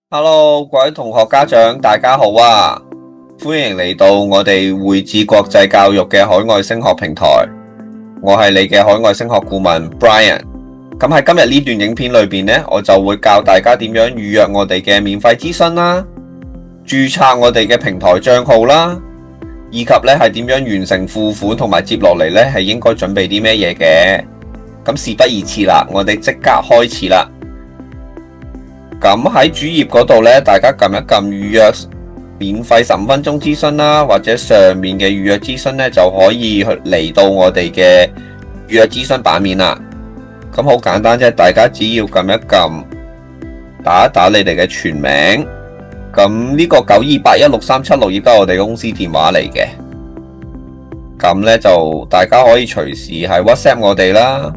Hello，各位同學家長，大家好啊！歡迎嚟到我哋匯智國際教育嘅海外升學平台。我係你嘅海外升學顧問 Brian。咁喺今日呢段影片裏邊呢，我就會教大家點樣預約我哋嘅免費諮詢啦，註冊我哋嘅平台賬號啦，以及呢係點樣完成付款同埋接落嚟呢係應該準備啲咩嘢嘅。咁事不宜遲啦，我哋即刻開始啦。咁喺主頁嗰度呢，大家撳一撳預約免費15分鐘諮詢啦，或者上面嘅預約諮詢呢，就可以嚟到我哋嘅預約諮詢版面啦。咁好簡單啫，大家只要撳一撳，打一打你哋嘅全名。咁呢個92816376亦都係我哋公司電話嚟嘅。咁呢，就大家可以隨時係 WhatsApp 我哋啦。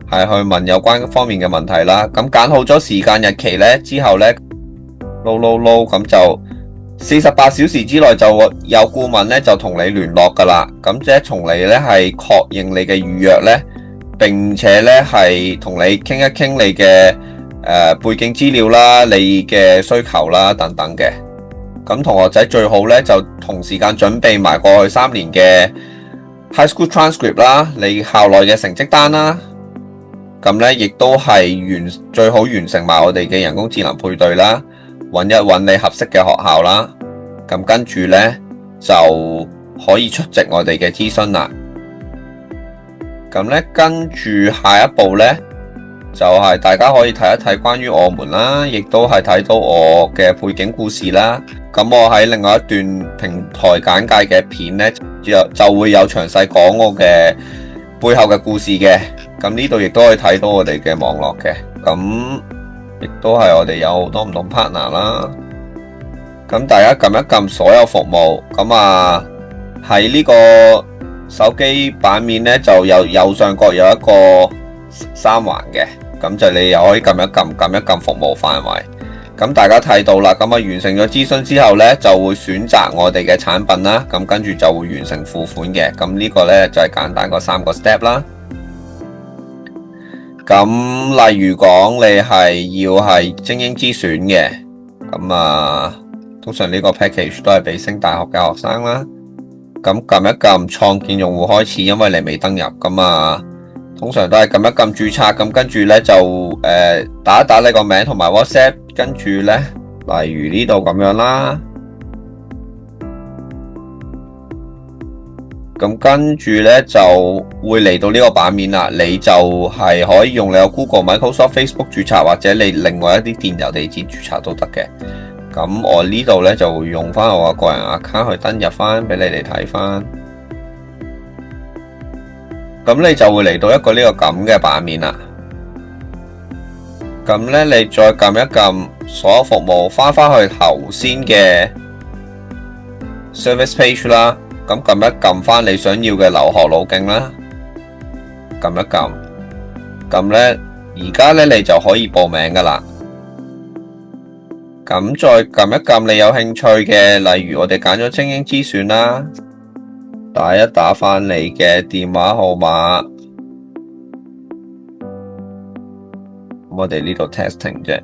係去問有關方面嘅問題啦，咁揀好咗時間日期呢之後呢，咁就48小時之內就有顧問呢就同你聯絡噶啦，咁即係從你呢係確認你嘅預約呢，並且呢係同你傾一傾你嘅背景資料啦、你嘅需求啦等等嘅。咁同學仔最好呢就同時間準備埋過去3年嘅 High School Transcript 啦，你校內嘅成績單啦。咁咧，亦都係最好完成埋我哋嘅人工智能配對啦，揾一揾你合適嘅學校啦。咁跟住咧就可以出席我哋嘅諮詢啦。咁咧跟住下一步咧就係大家可以睇一睇關於我們啦，亦都係睇到我嘅背景故事啦。咁我喺另外一段平台簡介嘅片咧就會有詳細講我嘅背後嘅故事嘅。咁呢度亦都可以睇到我哋嘅網絡嘅，咁亦都係我哋有好多唔同 partner 啦。咁大家撳一撳所有服務，咁喺呢個手機版面呢，就有右上角有一個3環嘅，咁就你又可以撳一撳服務範圍。咁大家睇到啦，咁完成咗諮詢之後呢，就會選擇我哋嘅產品啦，咁跟住就會完成付款嘅。咁呢個呢，就係簡單嗰3個 step 啦。咁例如講你係要係精英之選嘅，咁通常呢個 package 都係俾升大學嘅學生啦。咁撳一撳創建用戶開始，因為你未登入，咁通常都係撳一撳註冊，咁跟住呢，就打一打你個名同埋 WhatsApp， 跟住呢，例如呢度咁樣啦。咁跟住呢就會嚟到呢個版面啦，你就係可以用你個 Google、Microsoft、Facebook 註冊，或者你另外一啲電郵地址註冊都得嘅。咁我呢度呢就會用翻我個人 account 去登入翻俾你哋睇翻。咁你就會嚟到一個呢個咁嘅版面啦。咁呢，你再撳一撳所有服務，翻去頭先嘅 service page 啦。咁撳一撳翻你想要嘅留學路徑啦，撳一撳，咁呢，而家呢，你就可以報名噶啦。咁再撳一撳你有興趣嘅，例如我哋揀咗精英之選啦，打一打翻你嘅電話號碼，我哋呢度 testing 啫。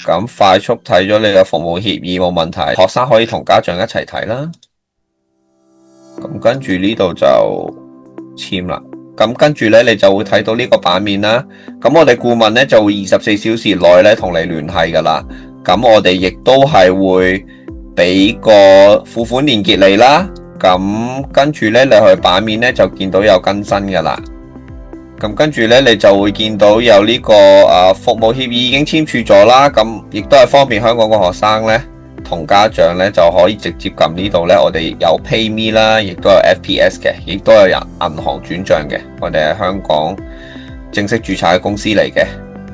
咁快速睇咗你嘅服務協議冇問題，學生可以同家長一齊睇啦。咁跟住呢度就簽啦，咁跟住呢，你就會睇到呢個版面啦。咁我哋顧問呢，就會24小時內呢同你聯繫噶啦。咁我哋亦都係會俾個付款連結你啦。咁跟住呢，你去版面呢，就見到有更新噶啦。咁跟住呢，你就會見到有呢個服務協議已經簽署咗啦。咁亦都係方便香港嘅學生呢，同家長咧就可以直接撳呢度咧，我哋有 PayMe 啦，亦都有 FPS 嘅，亦都有銀行轉賬嘅。我哋係香港正式註冊嘅公司嚟嘅。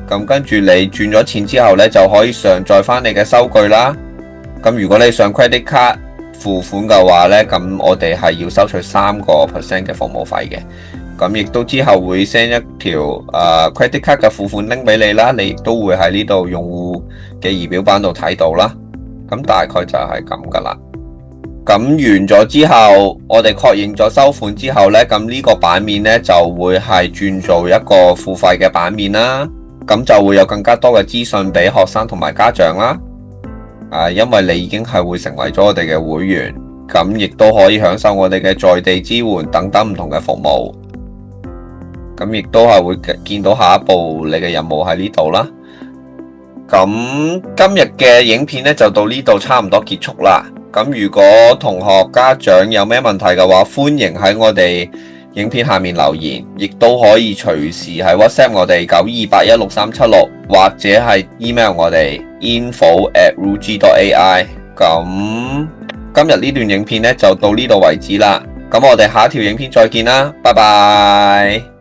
咁跟住你轉咗錢之後咧，就可以上載翻你嘅收據啦。咁如果你上 credit card 付款嘅話咧，咁我哋係要收取3% 嘅服務費嘅。咁亦都之後會 send 一條credit card 嘅付款 link 俾你啦，你亦都會喺呢度用戶嘅儀表板度睇到啦。咁大概就係咁噶啦。咁完咗之後，我哋確認咗收款之後呢，咁呢個版面呢就會係轉做一個付費嘅版面啦。咁就會有更加多嘅資訊俾學生同埋家長啦。因為你已經係會成為咗我哋嘅會員，咁亦都可以享受我哋嘅在地支援等等唔同嘅服務。咁亦都係會見到下一步你嘅任務喺呢度啦。咁今日嘅影片呢，就到呢度差唔多結束啦。咁如果同學家長有咩問題嘅話，歡迎喺我哋影片下面留言，亦都可以隨時喺 WhatsApp 我哋92816376，或者係 email 我哋 info@ruji.ai。咁今日呢段影片呢，就到呢度為止啦。咁我哋下一條影片再見啦，拜拜。